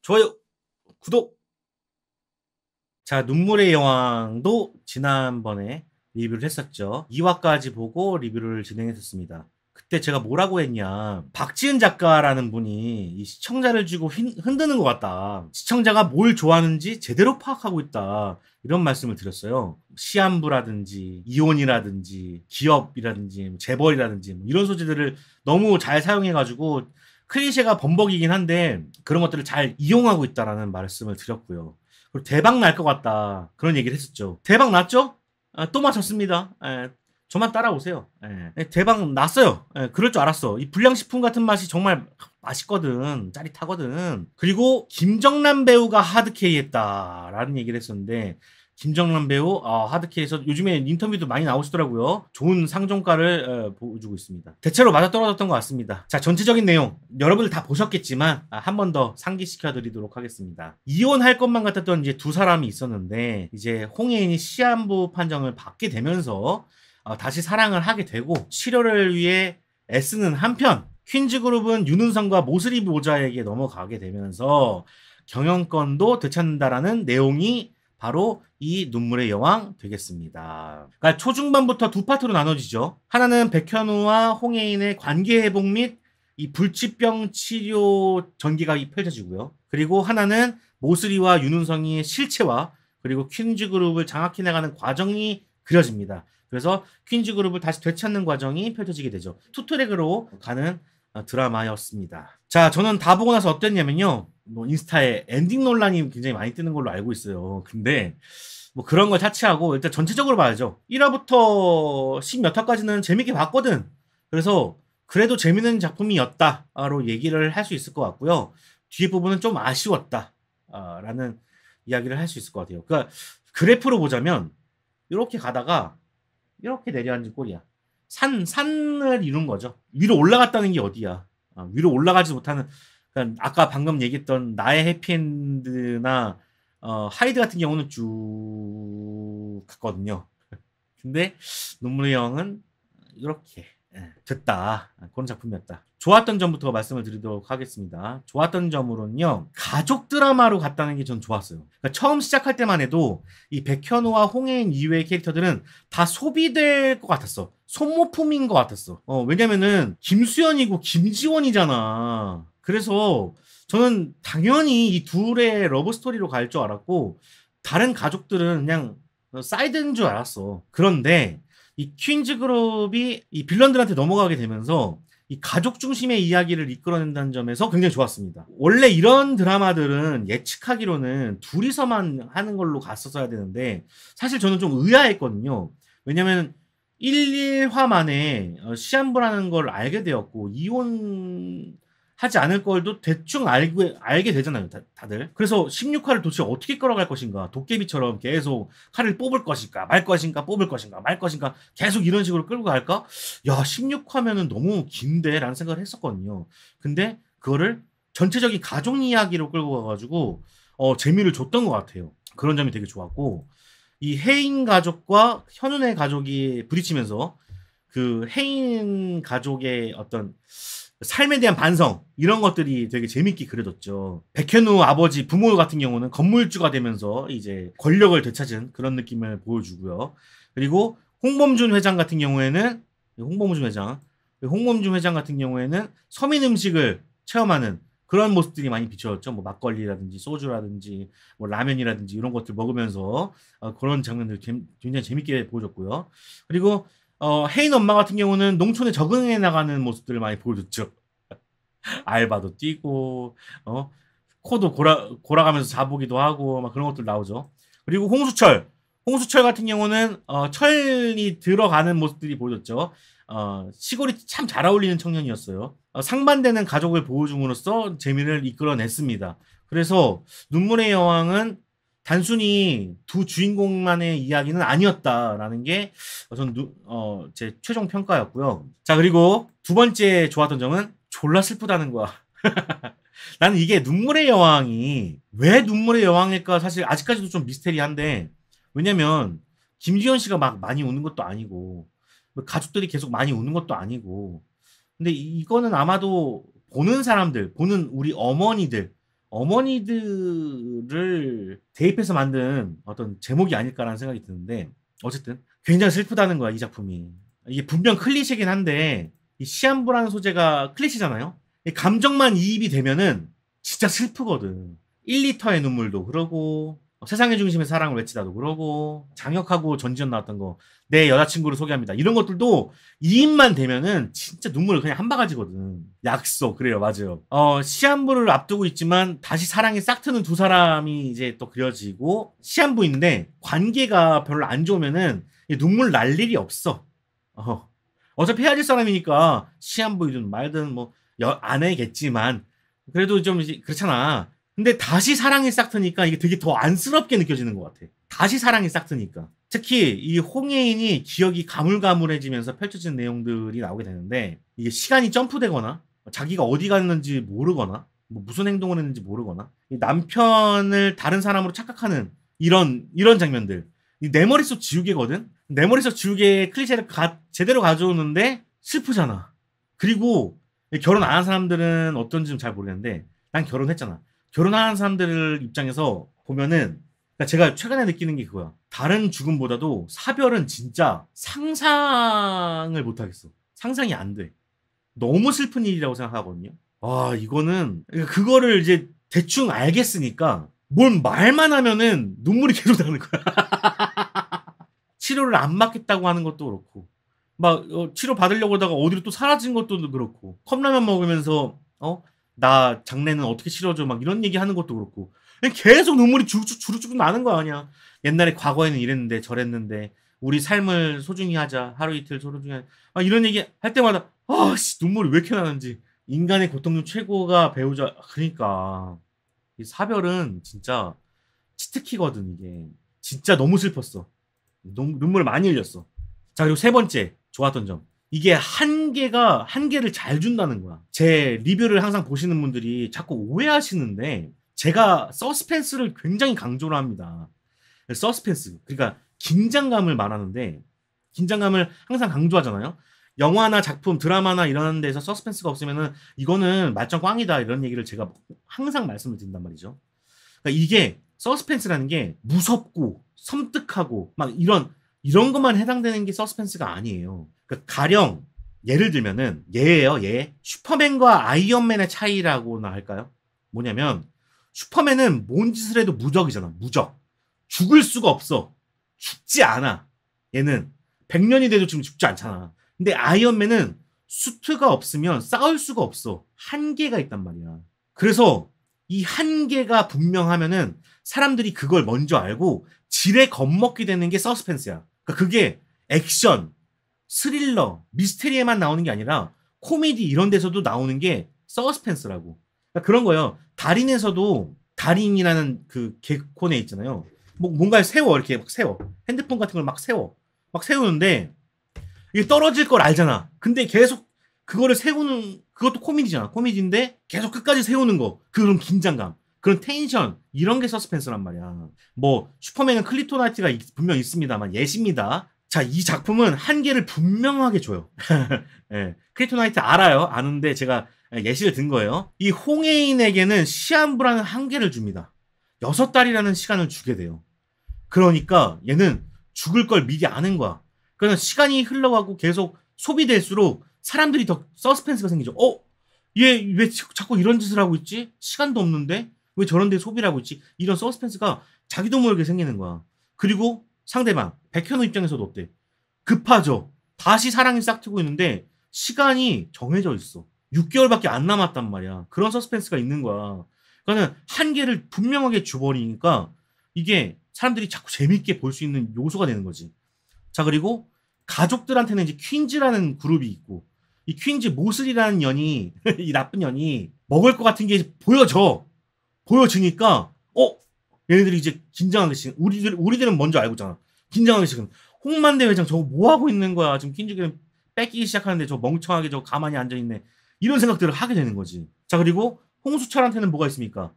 좋아요, 구독! 자, 눈물의 여왕도 지난번에 리뷰를 했었죠. 2화까지 보고 리뷰를 진행했었습니다. 그때 제가 뭐라고 했냐. 박지은 작가라는 분이 이 시청자를 쥐고 흔드는 것 같다. 시청자가 뭘 좋아하는지 제대로 파악하고 있다. 이런 말씀을 드렸어요. 시한부라든지, 이혼이라든지, 기업이라든지, 재벌이라든지, 이런 소재들을 너무 잘 사용해가지고 클리셰가 범벅이긴 한데 그런 것들을 잘 이용하고 있다라는 말씀을 드렸고요. 그리고 대박 날 것 같다. 그런 얘기를 했었죠. 대박 났죠? 또 맞췄습니다. 저만 따라오세요. 대박 났어요. 그럴 줄 알았어. 이 불량식품 같은 맛이 정말 맛있거든. 짜릿하거든. 그리고 김정란 배우가 하드캐리 했다라는 얘기를 했었는데 김정란 배우 하드캐리에서 요즘에 인터뷰도 많이 나오시더라고요. 좋은 상종가를 보여주고 있습니다. 대체로 맞아떨어졌던 것 같습니다. 자, 전체적인 내용 여러분들 다 보셨겠지만 한 번 더 상기시켜 드리도록 하겠습니다. 이혼할 것만 같았던 이제 두 사람이 있었는데 이제 홍혜인이 시한부 판정을 받게 되면서 다시 사랑을 하게 되고 치료를 위해 애쓰는 한편 퀸즈그룹은 윤은성과 모슬이 모자에게 넘어가게 되면서 경영권도 되찾는다라는 내용이 바로 이 눈물의 여왕 되겠습니다. 그러니까 초중반부터 두 파트로 나눠지죠. 하나는 백현우와 홍혜인의 관계 회복 및 이 불치병 치료 전개가 펼쳐지고요. 그리고 하나는 모슬이와 윤은성의 실체와 그리고 퀸즈그룹을 장악해 나가는 과정이 그려집니다. 그래서 퀸즈그룹을 다시 되찾는 과정이 펼쳐지게 되죠. 투트랙으로 가는 드라마였습니다. 자, 저는 다 보고 나서 어땠냐면요. 뭐 인스타에 엔딩 논란이 굉장히 많이 뜨는 걸로 알고 있어요. 근데 뭐 그런 걸 차치하고 일단 전체적으로 봐야죠. 1화부터 10 몇 화까지는 재밌게 봤거든. 그래서 그래도 재밌는 작품이었다로 얘기를 할 수 있을 것 같고요. 뒤에 부분은 좀 아쉬웠다. 라는 이야기를 할 수 있을 것 같아요. 그러니까 그래프로 보자면 이렇게 가다가 이렇게 내려앉은 꼴이야. 산을 이룬 거죠. 위로 올라갔다는 게 어디야. 위로 올라가지 못하는, 그러니까 아까 방금 얘기했던 나의 해피엔드나, 하이드 같은 경우는 쭉 갔거든요. 근데 눈물의 여왕은 이렇게 됐다. 그런 작품이었다. 좋았던 점부터 말씀을 드리도록 하겠습니다. 좋았던 점으로는요. 가족 드라마로 갔다는 게 전 좋았어요. 그러니까 처음 시작할 때만 해도 이 백현우와 홍혜인 이외의 캐릭터들은 다 소비될 것 같았어. 소모품인 것 같았어. 왜냐면은 김수현이고 김지원이잖아. 그래서 저는 당연히 이 둘의 러브스토리로 갈 줄 알았고 다른 가족들은 그냥 사이드인 줄 알았어. 그런데 이 퀸즈 그룹이 이 빌런들한테 넘어가게 되면서 이 가족 중심의 이야기를 이끌어낸다는 점에서 굉장히 좋았습니다. 원래 이런 드라마들은 예측하기로는 둘이서만 하는 걸로 갔었어야 되는데 사실 저는 좀 의아했거든요. 왜냐면 1화 만에 시한부라는 걸 알게 되었고 이혼하지 않을 걸도 대충 알게 되잖아요. 다들. 그래서 16화를 도대체 어떻게 끌어갈 것인가. 도깨비처럼 계속 칼을 뽑을 것인가 말 것인가 뽑을 것인가 말 것인가 계속 이런 식으로 끌고 갈까? 야, 16화면은 너무 긴데 라는 생각을 했었거든요. 근데 그거를 전체적인 가족 이야기로 끌고 가가지고 재미를 줬던 것 같아요. 그런 점이 되게 좋았고 이 혜인 가족과 현운의 가족이 부딪히면서 그 혜인 가족의 어떤 삶에 대한 반성 이런 것들이 되게 재밌게 그려졌죠. 백현우 아버지 부모 같은 경우는 건물주가 되면서 이제 권력을 되찾은 그런 느낌을 보여주고요. 그리고 홍범준 회장 같은 경우에는 홍범준 회장 같은 경우에는 서민 음식을 체험하는 그런 모습들이 많이 비춰졌죠. 뭐 막걸리라든지 소주라든지 뭐 라면이라든지 이런 것들 먹으면서 그런 장면들 굉장히 재밌게 보여줬고요. 그리고 혜인 엄마 같은 경우는 농촌에 적응해 나가는 모습들을 많이 보여줬죠. 알바도 뛰고 코도 골아가면서 자보기도 하고 막 그런 것들 나오죠. 그리고 홍수철 같은 경우는 철이 들어가는 모습들이 보여줬죠. 시골이 참 잘 어울리는 청년이었어요. 상반되는 가족을 보여줌으로써 재미를 이끌어냈습니다. 그래서 눈물의 여왕은 단순히 두 주인공만의 이야기는 아니었다라는 게 제 최종 평가였고요. 자, 그리고 두 번째 좋았던 점은 졸라 슬프다는 거야. 나는 이게 눈물의 여왕이 왜 눈물의 여왕일까 사실 아직까지도 좀 미스테리한데 왜냐면 김지현 씨가 막 많이 우는 것도 아니고 뭐 가족들이 계속 많이 우는 것도 아니고 근데 이거는 아마도 보는 사람들 보는 우리 어머니들 어머니들을 대입해서 만든 어떤 제목이 아닐까라는 생각이 드는데 어쨌든 굉장히 슬프다는 거야 이 작품이. 이게 분명 클리셰긴 한데 이 시한부라는 소재가 클리셰잖아요. 이 감정만 이입이 되면은 진짜 슬프거든. 1리터의 눈물도 그러고 세상의 중심의 사랑을 외치다도 그러고 장혁하고 전지현 나왔던 거 내 여자친구를 소개합니다 이런 것들도 이입만 되면은 진짜 눈물 그냥 한 바가지거든. 약속 그래요 맞아요. 시한부를 앞두고 있지만 다시 사랑이 싹트는 두 사람이 이제 또 그려지고 시한부인데 관계가 별로 안 좋으면은 눈물 날 일이 없어. 어차피 헤어질 사람이니까 시한부이든 말든 뭐 아내겠지만 그래도 좀 이제 그렇잖아. 근데 다시 사랑이 싹트니까 이게 되게 더 안쓰럽게 느껴지는 것 같아. 다시 사랑이 싹트니까. 특히 이 홍예인이 기억이 가물가물해지면서 펼쳐진 내용들이 나오게 되는데 이게 시간이 점프되거나 자기가 어디 갔는지 모르거나 뭐 무슨 행동을 했는지 모르거나 이 남편을 다른 사람으로 착각하는 이런 장면들. 내 머릿속 지우개거든? 내 머릿속 지우개 클리셰를 제대로 가져오는데 슬프잖아. 그리고 결혼 안 한 사람들은 어떤지 잘 모르겠는데 난 결혼했잖아. 결혼하는 사람들 입장에서 보면은 그러니까 제가 최근에 느끼는 게 그거야. 다른 죽음보다도 사별은 진짜 상상을 못 하겠어. 상상이 안 돼. 너무 슬픈 일이라고 생각하거든요. 아, 이거는 그러니까 그거를 이제 대충 알겠으니까 뭘 말만 하면은 눈물이 계속 나는 거야. 치료를 안 받겠다고 하는 것도 그렇고 막 치료 받으려고 하다가 어디로 또 사라진 것도 그렇고 컵라면 먹으면서 나 장례는 어떻게 치러줘 막 이런 얘기 하는 것도 그렇고 계속 눈물이 주룩주룩 나는 거 아니야. 옛날에 과거에는 이랬는데 저랬는데 우리 삶을 소중히 하자 하루 이틀 소중히 하자 이런 얘기 할 때마다 눈물이 왜 이렇게 나는지. 인간의 고통 중 최고가 배우자. 그러니까 이 사별은 진짜 치트키거든. 이게 진짜 너무 슬펐어. 눈물 많이 흘렸어. 자 그리고 세 번째 좋았던 점 이게 한계를 잘 준다는 거야. 제 리뷰를 항상 보시는 분들이 자꾸 오해하시는데 제가 서스펜스를 굉장히 강조를 합니다. 서스펜스 그러니까 긴장감을 말하는데 긴장감을 항상 강조하잖아요. 영화나 작품 드라마나 이런 데서 서스펜스가 없으면은 이거는 말짱 꽝이다 이런 얘기를 제가 항상 말씀을 드린단 말이죠. 그러니까 이게 서스펜스라는 게 무섭고 섬뜩하고 막 이런 것만 해당되는 게 서스펜스가 아니에요. 그러니까 가령 예를 들면은 얘예요. 얘 슈퍼맨과 아이언맨의 차이라고나 할까요? 뭐냐면 슈퍼맨은 뭔 짓을 해도 무적이잖아. 무적. 죽을 수가 없어. 죽지 않아. 얘는 100년이 돼도 지금 죽지 않잖아. 근데 아이언맨은 수트가 없으면 싸울 수가 없어. 한계가 있단 말이야. 그래서 이 한계가 분명하면은 사람들이 그걸 먼저 알고 지레 겁먹게 되는 게 서스펜스야. 그러니까 그게 액션, 스릴러, 미스테리에만 나오는 게 아니라 코미디 이런 데서도 나오는 게 서스펜스라고. 그러니까 그런 거예요. 달인에서도 달인이라는 그 개콘에 있잖아요. 뭔가를 세워 이렇게 막 세워. 핸드폰 같은 걸 막 세워. 막 세우는데 이게 떨어질 걸 알잖아. 근데 계속 그거를 세우는 그것도 코미디잖아. 코미디인데 계속 끝까지 세우는 거. 그런 긴장감. 그런 텐션 이런 게 서스펜스란 말이야. 뭐 슈퍼맨은 클리토나이트가 분명 있습니다만 예시입니다. 자, 이 작품은 한계를 분명하게 줘요. 예, 크리토나이트 알아요. 아는데 제가 예시를 든 거예요. 이 홍해인에게는 시한부라는 한계를 줍니다. 6달이라는 시간을 주게 돼요. 그러니까 얘는 죽을 걸 미리 아는 거야. 그러면 시간이 흘러가고 계속 소비될수록 사람들이 더 서스펜스가 생기죠. 얘 왜 자꾸 이런 짓을 하고 있지? 시간도 없는데? 왜 저런 데 소비를 하고 있지? 이런 서스펜스가 자기도 모르게 생기는 거야. 그리고 상대방, 백현우 입장에서도 어때? 급하죠. 다시 사랑이 싹트고 있는데 시간이 정해져 있어. 6개월밖에 안 남았단 말이야. 그런 서스펜스가 있는 거야. 그러니까 한계를 분명하게 줘버리니까 이게 사람들이 자꾸 재밌게 볼 수 있는 요소가 되는 거지. 자, 그리고 가족들한테는 이제 퀸즈라는 그룹이 있고 이 퀸즈 모슬이라는 년이 이 나쁜 년이 먹을 것 같은 게 보여지니까 얘네들이 이제 긴장하기 시작. 우리들은 먼저 알고 있잖아. 긴장하기 시작. 홍만대 회장 저거 뭐 하고 있는 거야? 지금 퀸즈는 뺏기기 시작하는데 저 멍청하게 저 가만히 앉아 있네. 이런 생각들을 하게 되는 거지. 자, 그리고 홍수철한테는 뭐가 있습니까?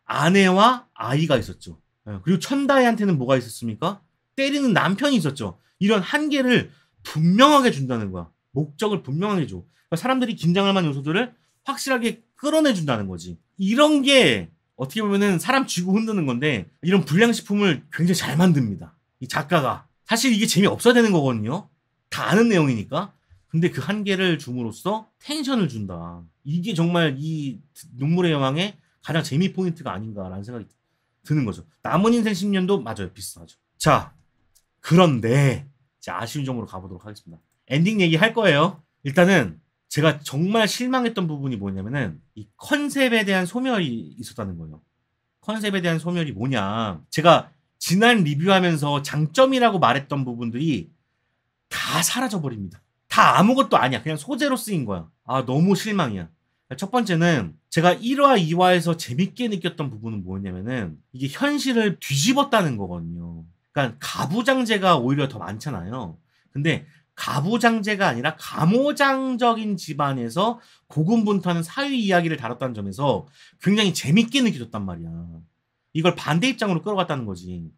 아내와 아이가 있었죠. 그리고 천다혜한테는 뭐가 있었습니까? 때리는 남편이 있었죠. 이런 한계를 분명하게 준다는 거야. 목적을 분명하게 줘. 그러니까 사람들이 긴장할 만한 요소들을 확실하게 끌어내 준다는 거지. 이런 게 어떻게 보면은 사람 쥐고 흔드는 건데 이런 불량식품을 굉장히 잘 만듭니다. 이 작가가. 사실 이게 재미없어야 되는 거거든요. 다 아는 내용이니까. 근데 그 한계를 줌으로써 텐션을 준다. 이게 정말 이 눈물의 여왕의 가장 재미 포인트가 아닌가라는 생각이 드는 거죠. 남은 인생 10년도 맞아요. 비슷하죠. 자, 그런데 자, 아쉬운 점으로 가보도록 하겠습니다. 엔딩 얘기 할 거예요. 일단은 제가 정말 실망했던 부분이 뭐냐면은 이 컨셉에 대한 소멸이 있었다는 거예요. 컨셉에 대한 소멸이 뭐냐. 제가 지난 리뷰하면서 장점이라고 말했던 부분들이 다 사라져버립니다. 다 아무것도 아니야. 그냥 소재로 쓰인 거야. 아, 너무 실망이야. 첫 번째는 제가 1화, 2화에서 재밌게 느꼈던 부분은 뭐냐면은 이게 현실을 뒤집었다는 거거든요. 그러니까 가부장제가 오히려 더 많잖아요. 근데 가부장제가 아니라 가모장적인 집안에서 고군분투하는 사위 이야기를 다뤘다는 점에서 굉장히 재밌게 느껴졌단 말이야. 이걸 반대 입장으로 끌어갔다는 거지.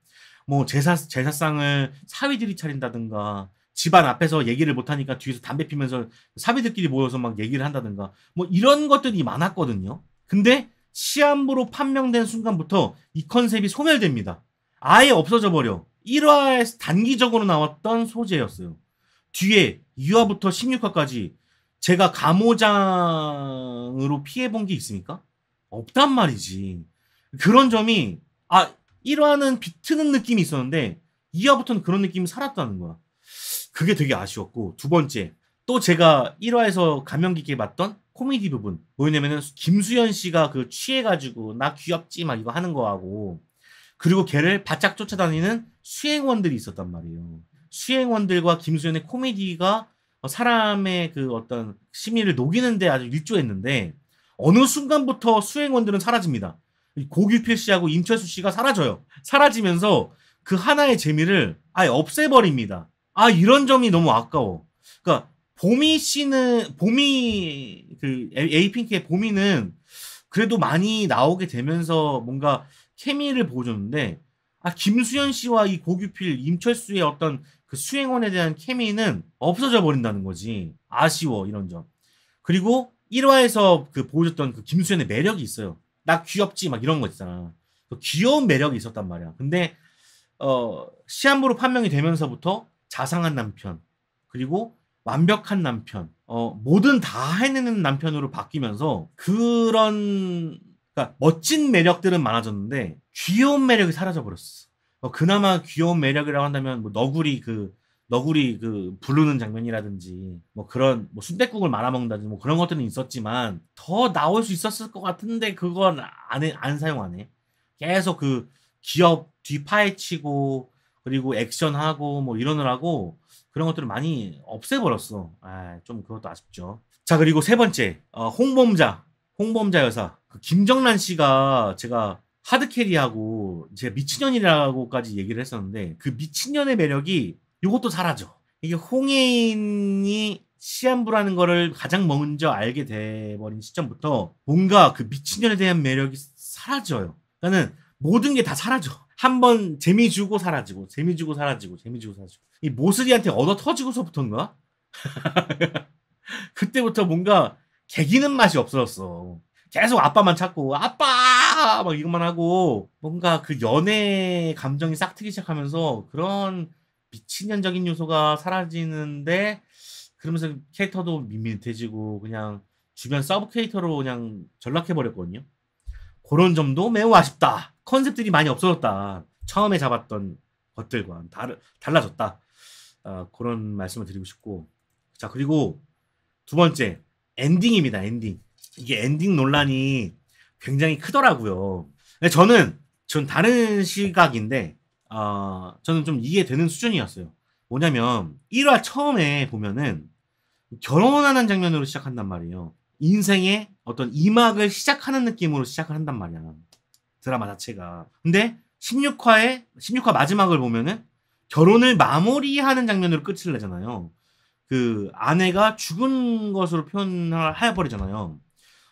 뭐 제사상을 사위들이 차린다든가 집안 앞에서 얘기를 못하니까 뒤에서 담배 피면서 사위들끼리 모여서 막 얘기를 한다든가 뭐 이런 것들이 많았거든요. 근데 시한부로 판명된 순간부터 이 컨셉이 소멸됩니다. 아예 없어져 버려. 1화에서 단기적으로 나왔던 소재였어요. 뒤에 2화부터 16화까지 제가 가모장으로 피해본 게 있습니까? 없단 말이지. 그런 점이 1화는 비트는 느낌이 있었는데 2화부터는 그런 느낌이 사라졌다는 거야. 그게 되게 아쉬웠고, 두 번째, 또 제가 1화에서 감명 깊게 봤던 코미디 부분 뭐냐면은 김수현 씨가 그 취해가지고 나 귀엽지 막 이거 하는 거하고, 그리고 걔를 바짝 쫓아다니는 수행원들이 있었단 말이에요. 수행원들과 김수현의 코미디가 사람의 그 어떤 심리를 녹이는데 아주 일조했는데 어느 순간부터 수행원들은 사라집니다. 고규필 씨하고 임철수 씨가 사라져요. 사라지면서 그 하나의 재미를 아예 없애버립니다. 이런 점이 너무 아까워. 그러니까 봄이 그 에이핑크의 봄이는 그래도 많이 나오게 되면서 뭔가 케미를 보여줬는데 김수현 씨와 이 고규필, 임철수의 어떤 그 수행원에 대한 케미는 없어져 버린다는 거지. 아쉬워 이런 점. 그리고 1화에서 그 보여줬던 그 김수현의 매력이 있어요. 나 귀엽지 막 이런 거 있잖아. 그 귀여운 매력이 있었단 말이야. 근데 시한부로 판명이 되면서부터 자상한 남편, 그리고 완벽한 남편, 뭐든 다 해내는 남편으로 바뀌면서 그런 그러니까 멋진 매력들은 많아졌는데 귀여운 매력이 사라져 버렸어. 그나마 귀여운 매력이라고 한다면 뭐 너구리 그 부르는 장면이라든지 뭐 그런 뭐 순댓국을 말아먹는다든지 뭐 그런 것들은 있었지만 더 나올 수 있었을 것 같은데 그건 안 사용하네. 계속 그 기업 뒤파헤치고 그리고 액션하고 뭐 이러느라고 그런 것들을 많이 없애버렸어. 좀 그것도 아쉽죠. 자, 그리고 세 번째 홍범자 여사 그 김정란 씨가 제가 하드캐리하고 제가 미친년이라고까지 얘기를 했었는데 그 미친년의 매력이 이것도 사라져. 이게 홍해인이 시한부라는 거를 가장 먼저 알게 돼버린 시점부터 뭔가 그 미친년에 대한 매력이 사라져요. 그러니까는 모든 게 다 사라져. 한번 재미 주고 사라지고 재미 주고 사라지고 재미 주고 사라지고 이 모슬이한테 얻어 터지고서부터인가? 그때부터 뭔가 개기는 맛이 없어졌어. 계속 아빠만 찾고 아빠 막 이것만 하고 뭔가 그 연애 감정이 싹 트기 시작하면서 그런 미친년적인 요소가 사라지는데 그러면서 캐릭터도 밋밋해지고 그냥 주변 서브 캐릭터로 그냥 전락해버렸거든요. 그런 점도 매우 아쉽다. 컨셉들이 많이 없어졌다. 처음에 잡았던 것들과 달라졌다. 그런 말씀을 드리고 싶고. 자, 그리고 두 번째 엔딩입니다. 엔딩. 이게 엔딩 논란이 굉장히 크더라고요. 전 다른 시각인데 저는 좀 이해되는 수준이었어요. 뭐냐면 1화 처음에 보면은 결혼하는 장면으로 시작한단 말이에요. 인생의 어떤 2막을 시작하는 느낌으로 시작을 한단 말이야. 드라마 자체가. 근데 16화 마지막을 보면은 결혼을 마무리하는 장면으로 끝을 내잖아요. 그 아내가 죽은 것으로 표현을 해버리잖아요.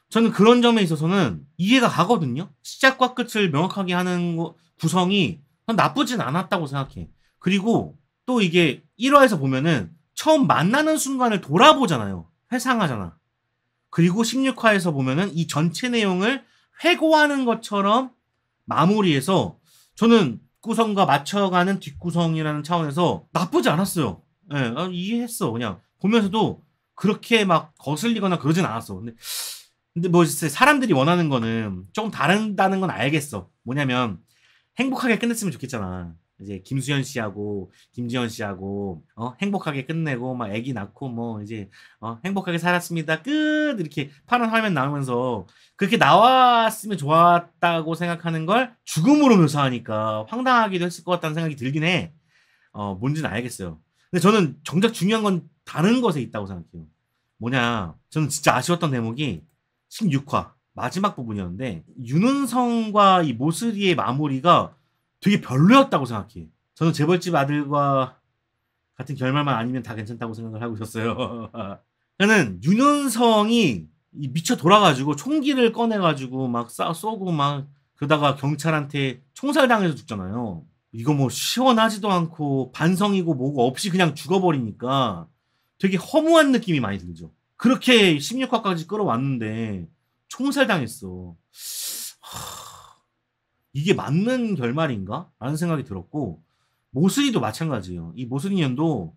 저는 그런 점에 있어서는 이해가 가거든요. 시작과 끝을 명확하게 하는 구성이 나쁘진 않았다고 생각해. 그리고 또 이게 1화에서 보면은 처음 만나는 순간을 돌아보잖아요. 회상하잖아. 그리고 16화에서 보면은 이 전체 내용을 회고하는 것처럼 마무리해서 저는 구성과 맞춰가는 뒷구성이라는 차원에서 나쁘지 않았어요. 예, 이해했어. 그냥 보면서도 그렇게 막 거슬리거나 그러진 않았어. 근데 뭐 사람들이 원하는 거는 조금 다르다는 건 알겠어. 뭐냐면 행복하게 끝냈으면 좋겠잖아. 이제 김수현 씨하고 김지현 씨하고 행복하게 끝내고 막 아기 낳고 뭐 이제 행복하게 살았습니다. 끝 이렇게 파란 화면 나오면서 그렇게 나왔으면 좋았다고 생각하는 걸 죽음으로 묘사하니까 황당하기도 했을 것 같다는 생각이 들긴 해. 뭔지는 알겠어요. 근데 저는 정작 중요한 건 다른 것에 있다고 생각해요. 뭐냐, 저는 진짜 아쉬웠던 대목이 16화 마지막 부분이었는데 윤은성과 이 모슬이의 마무리가 되게 별로였다고 생각해. 저는 재벌집 아들과 같은 결말만 아니면 다 괜찮다고 생각을 하고 있었어요. 저는 윤은성이 미쳐 돌아가지고 총기를 꺼내가지고 막 쏘고 막 그러다가 경찰한테 총살당해서 죽잖아요. 이거 뭐 시원하지도 않고 반성이고 뭐고 없이 그냥 죽어버리니까 되게 허무한 느낌이 많이 들죠. 그렇게 16화까지 끌어왔는데 총살당했어. 이게 맞는 결말인가? 라는 생각이 들었고, 모슬이도 마찬가지예요. 이 모슬이 년도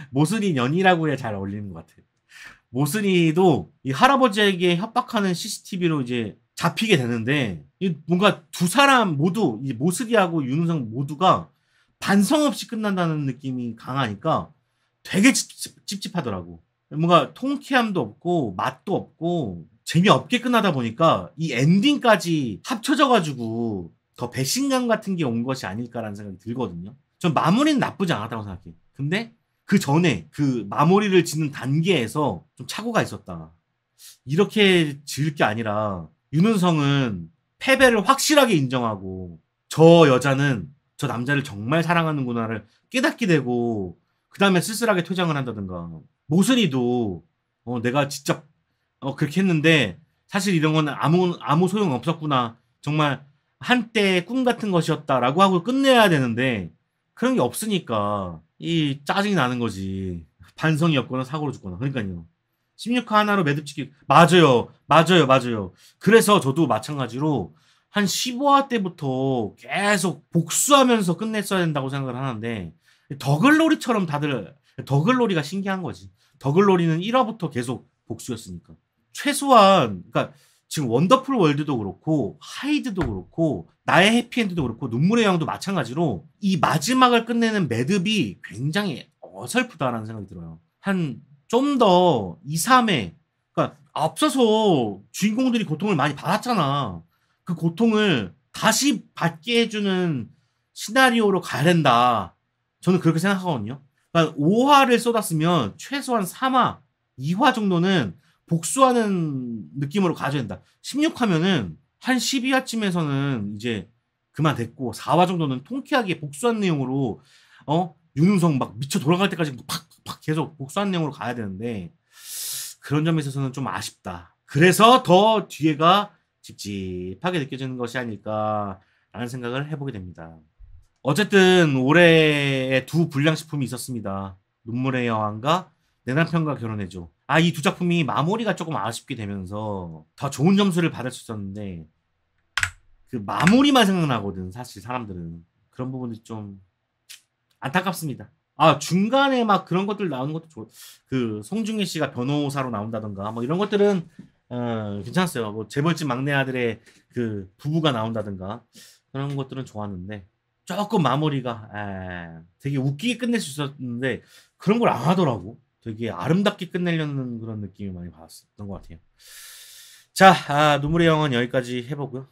모슬이 년이라고 해야 잘 어울리는 것 같아요. 모슬이도 이 할아버지에게 협박하는 CCTV로 이제 잡히게 되는데, 뭔가 두 사람 모두, 이 모슬이하고 윤우성 모두가 반성 없이 끝난다는 느낌이 강하니까 되게 찝찝하더라고. 뭔가 통쾌함도 없고, 맛도 없고, 재미없게 끝나다 보니까 이 엔딩까지 합쳐져가지고 더 배신감 같은 게 온 것이 아닐까라는 생각이 들거든요. 전 마무리는 나쁘지 않았다고 생각해. 근데 그 전에 그 마무리를 짓는 단계에서 좀 착오가 있었다. 이렇게 지을 게 아니라 윤은성은 패배를 확실하게 인정하고 저 여자는 저 남자를 정말 사랑하는구나를 깨닫게 되고 그 다음에 쓸쓸하게 퇴장을 한다든가. 모슬이도 내가 진짜 그렇게 했는데 사실 이런 건 아무 소용 없었구나. 정말 한때 꿈 같은 것이었다라고 하고 끝내야 되는데 그런 게 없으니까 이 짜증이 나는 거지. 반성이 없거나 사고로 죽거나. 그러니까요. 16화 하나로 매듭치기 맞아요. 그래서 저도 마찬가지로 한 15화 때부터 계속 복수하면서 끝냈어야 된다고 생각을 하는데 더글로리처럼 다들 더글로리가 신기한 거지. 더글로리는 1화부터 계속 복수였으니까. 최소한 그러니까 지금 원더풀 월드도 그렇고 하이드도 그렇고 나의 해피엔드도 그렇고 눈물의 여왕도 마찬가지로 이 마지막을 끝내는 매듭이 굉장히 어설프다라는 생각이 들어요. 한 좀 더 2, 3회 그러니까 앞서서 주인공들이 고통을 많이 받았잖아. 그 고통을 다시 받게 해주는 시나리오로 가야 된다. 저는 그렇게 생각하거든요. 그러니까 5화를 쏟았으면 최소한 3화, 2화 정도는 복수하는 느낌으로 가져야 된다. 16화면은 한 12화쯤에서는 이제 그만 됐고 4화 정도는 통쾌하게 복수한 내용으로 윤은성 막 미쳐 돌아갈 때까지 팍팍 계속 복수한 내용으로 가야 되는데 그런 점에 있어서는 좀 아쉽다. 그래서 더 뒤에가 찝찝하게 느껴지는 것이 아닐까라는 생각을 해보게 됩니다. 어쨌든 올해에 두 불량식품이 있었습니다. 눈물의 여왕과 내 남편과 결혼해줘. 이 두 작품이 마무리가 조금 아쉽게 되면서 더 좋은 점수를 받을 수 있었는데 그 마무리만 생각나거든. 사실 사람들은 그런 부분이 좀 안타깝습니다. 중간에 막 그런 것들 나오는 것도 좋. 그 송중기 씨가 변호사로 나온다던가 뭐 이런 것들은 괜찮았어요. 뭐 재벌집 막내 아들의 그 부부가 나온다던가 그런 것들은 좋았는데 조금 마무리가 되게 웃기게 끝낼 수 있었는데 그런 걸 안 하더라고. 되게 아름답게 끝내려는 그런 느낌이 많이 받았던 것 같아요. 자, 눈물의 영화는 여기까지 해보고요.